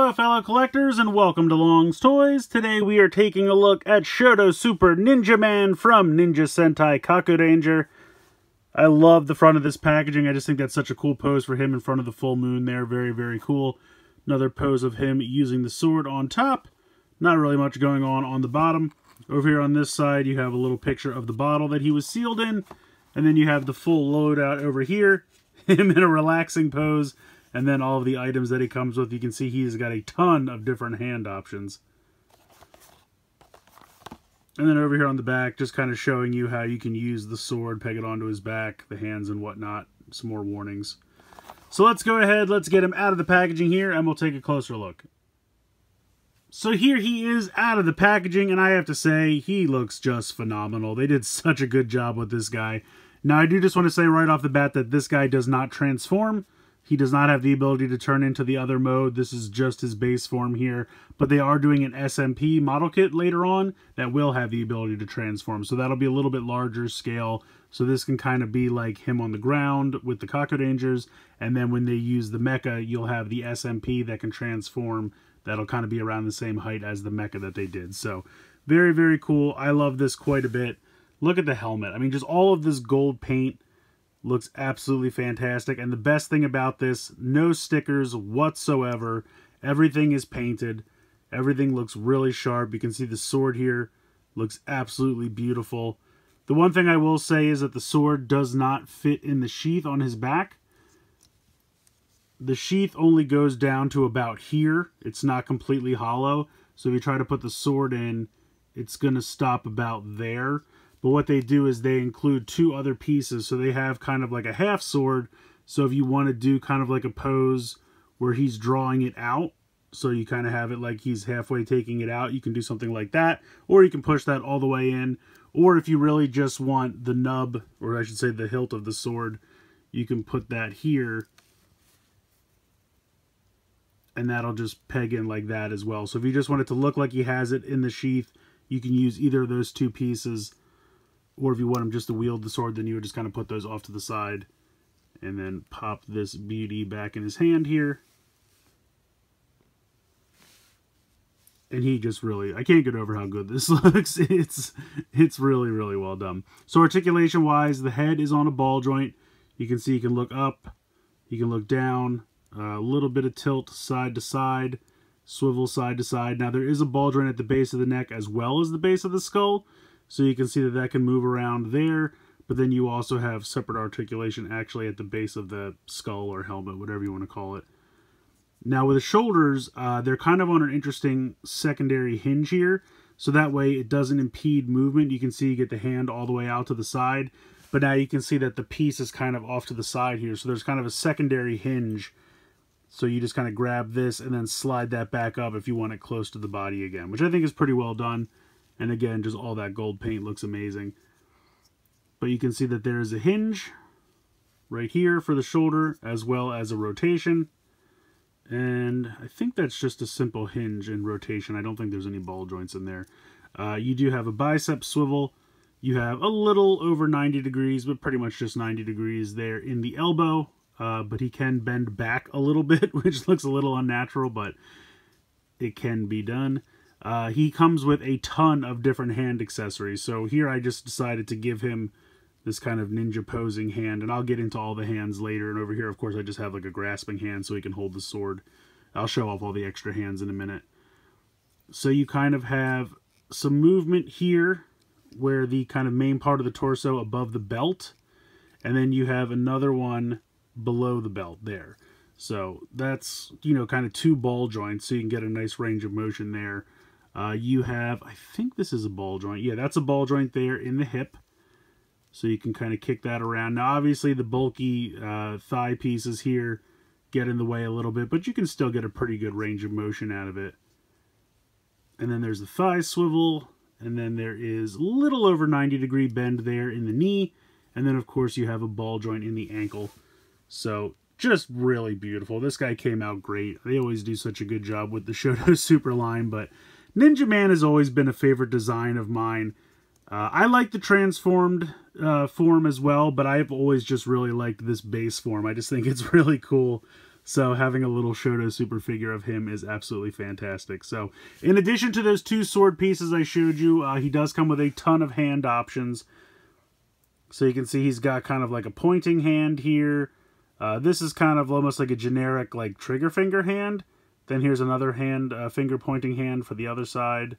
Hello fellow collectors and welcome to Long's Toys. Today we are taking a look at Shodo Super Ninjaman from Ninja Sentai Kakuranger. I love the front of this packaging. I just think that's such a cool pose for him in front of the full moon there. Very, very cool. Another pose of him using the sword on top. Not really much going on the bottom. Over here on this side you have a little picture of the bottle that he was sealed in. And then you have the full loadout over here. Him in a relaxing pose. And then all of the items that he comes with, you can see he's got a ton of different hand options. And then over here on the back, just kind of showing you how you can use the sword, peg it onto his back, the hands and whatnot. Some more warnings. So let's go ahead, let's get him out of the packaging here, and we'll take a closer look. So here he is out of the packaging, and I have to say, he looks just phenomenal. They did such a good job with this guy. Now, I do just want to say right off the bat that this guy does not transform. He does not have the ability to turn into the other mode. This is just his base form here. But they are doing an SMP model kit later on that will have the ability to transform. So that'll be a little bit larger scale. So this can kind of be like him on the ground with the Kakurangers. And then when they use the mecha, you'll have the SMP that can transform. That'll kind of be around the same height as the mecha that they did. So very, very cool. I love this quite a bit. Look at the helmet. I mean, just all of this gold paint. Looks absolutely fantastic. And the best thing about this, no stickers whatsoever. Everything is painted. Everything looks really sharp. You can see the sword here. Looks absolutely beautiful. The one thing I will say is that the sword does not fit in the sheath on his back. The sheath only goes down to about here. It's not completely hollow. So if you try to put the sword in, it's going to stop about there. But what they do is they include two other pieces. So they have kind of like a half sword. So if you want to do kind of like a pose where he's drawing it out, so you kind of have it like he's halfway taking it out, you can do something like that. Or you can push that all the way in. Or if you really just want the nub, or I should say the hilt of the sword, you can put that here. And that'll just peg in like that as well. So if you just want it to look like he has it in the sheath, you can use either of those two pieces. Or if you want him just to wield the sword, then you would just kind of put those off to the side. And then pop this beauty back in his hand here. And he just really, I can't get over how good this looks. It's really, really well done. So articulation wise, the head is on a ball joint. You can see you can look up, you can look down, a little bit of tilt side to side, swivel side to side. Now there is a ball joint at the base of the neck as well as the base of the skull. So you can see that that can move around there, but then you also have separate articulation actually at the base of the skull or helmet, whatever you want to call it. Now with the shoulders, they're kind of on an interesting secondary hinge here, so that way it doesn't impede movement. You can see you get the hand all the way out to the side, but now you can see that the piece is kind of off to the side here, so there's kind of a secondary hinge. So you just kind of grab this and then slide that back up if you want it close to the body again, which I think is pretty well done. And again, just all that gold paint looks amazing. But you can see that there is a hinge right here for the shoulder, as well as a rotation. And I think that's just a simple hinge and rotation. I don't think there's any ball joints in there. You do have a bicep swivel. You have a little over 90 degrees, but pretty much just 90 degrees there in the elbow. But he can bend back a little bit, which looks a little unnatural, but it can be done. He comes with a ton of different hand accessories. So here I just decided to give him this kind of ninja posing hand. And I'll get into all the hands later. And over here, of course, I just have like a grasping hand so he can hold the sword. I'll show off all the extra hands in a minute. So you kind of have some movement here where the kind of main part of the torso above the belt. And then you have another one below the belt there. So that's, you know, kind of two ball joints. So you can get a nice range of motion there. You have, I think this is a ball joint. Yeah, that's a ball joint there in the hip. So you can kind of kick that around. Now, obviously, the bulky thigh pieces here get in the way a little bit, but you can still get a pretty good range of motion out of it. And then there's the thigh swivel. And then there is a little over 90-degree bend there in the knee. And then, of course, you have a ball joint in the ankle. So just really beautiful. This guy came out great. They always do such a good job with the Shodo Super line, but Ninjaman has always been a favorite design of mine. I like the transformed form as well, but I've always just really liked this base form. I just think it's really cool. So having a little Shodo super figure of him is absolutely fantastic. So in addition to those 2 sword pieces I showed you, he does come with a ton of hand options. So you can see he's got kind of like a pointing hand here. This is kind of almost like a generic like trigger finger hand. Then here's another hand, finger pointing hand for the other side.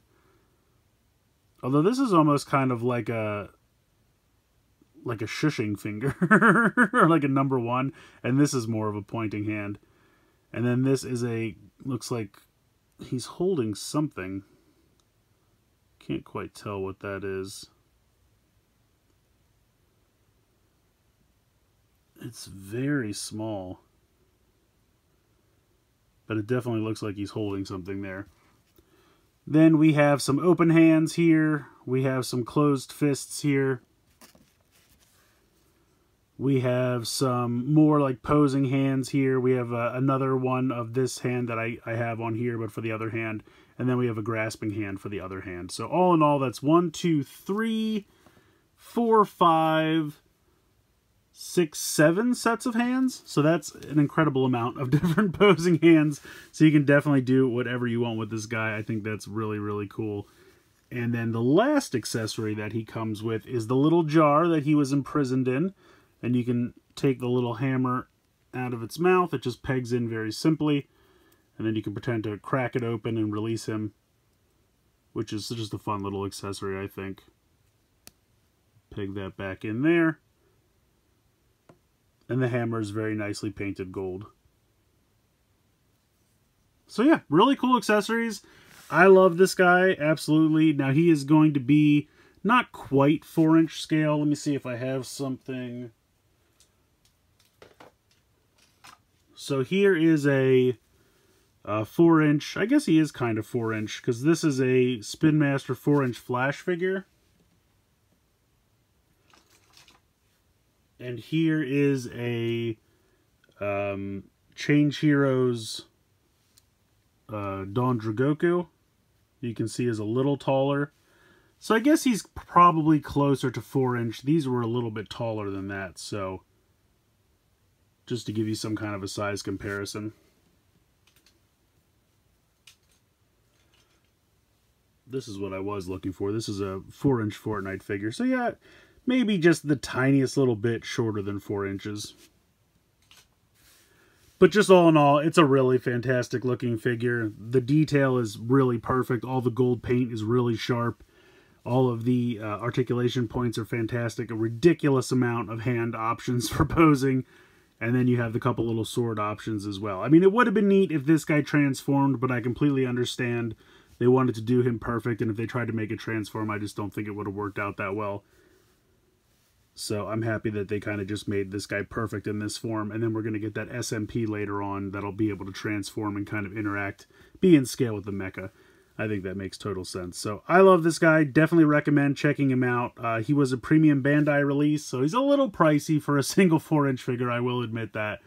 Although this is almost kind of like a shushing finger or like a number 1, and this is more of a pointing hand. And then this is looks like he's holding something. Can't quite tell what that is. It's very small, but it definitely looks like he's holding something there. Then we have some open hands here. We have some closed fists here. We have some more like posing hands here. We have another one of this hand that I have on here, but for the other hand. And then we have a grasping hand for the other hand. So all in all, that's 1, 2, 3, 4, 5, 6, 7 sets of hands. So that's an incredible amount of different posing hands. So you can definitely do whatever you want with this guy. I think that's really, really cool. And then the last accessory that he comes with is the little jar that he was imprisoned in. And you can take the little hammer out of its mouth. It just pegs in very simply. And then you can pretend to crack it open and release him, which is just a fun little accessory, I think. Peg that back in there. And the hammer is very nicely painted gold. So yeah, really cool accessories. I love this guy, absolutely. Now he is going to be not quite 4-inch scale. Let me see if I have something. So here is a 4-inch, I guess he is kind of 4-inch, because this is a Spin Master 4-inch Flash figure. And here is a Change Heroes Don Dragoku. You can see is a little taller. So I guess he's probably closer to 4-inch. These were a little bit taller than that, so just to give you some kind of a size comparison. This is what I was looking for. This is a 4-inch Fortnite figure. So yeah, maybe just the tiniest little bit shorter than 4 inches. But just all in all, it's a really fantastic looking figure. The detail is really perfect. All the gold paint is really sharp. All of the articulation points are fantastic. A ridiculous amount of hand options for posing. And then you have the couple little sword options as well. I mean, it would have been neat if this guy transformed, but I completely understand they wanted to do him perfect. And if they tried to make it transform, I just don't think it would have worked out that well. So I'm happy that they kind of just made this guy perfect in this form. And then we're going to get that SMP later on that'll be able to transform and kind of interact, be in scale with the mecha. I think that makes total sense. So I love this guy. Definitely recommend checking him out. He was a premium Bandai release, so he's a little pricey for a single 4-inch figure, I will admit that.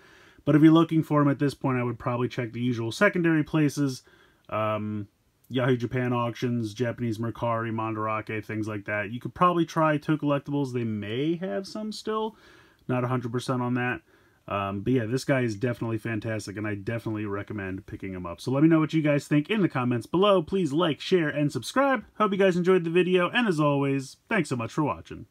But if you're looking for him at this point, I would probably check the usual secondary places. Yahoo Japan auctions, Japanese Mercari, Mandarake, things like that. You could probably try Toe Collectibles. They may have some still. Not 100% on that. But yeah, this guy is definitely fantastic, and I definitely recommend picking him up. So let me know what you guys think in the comments below. Please like, share, and subscribe. Hope you guys enjoyed the video, and as always, thanks so much for watching.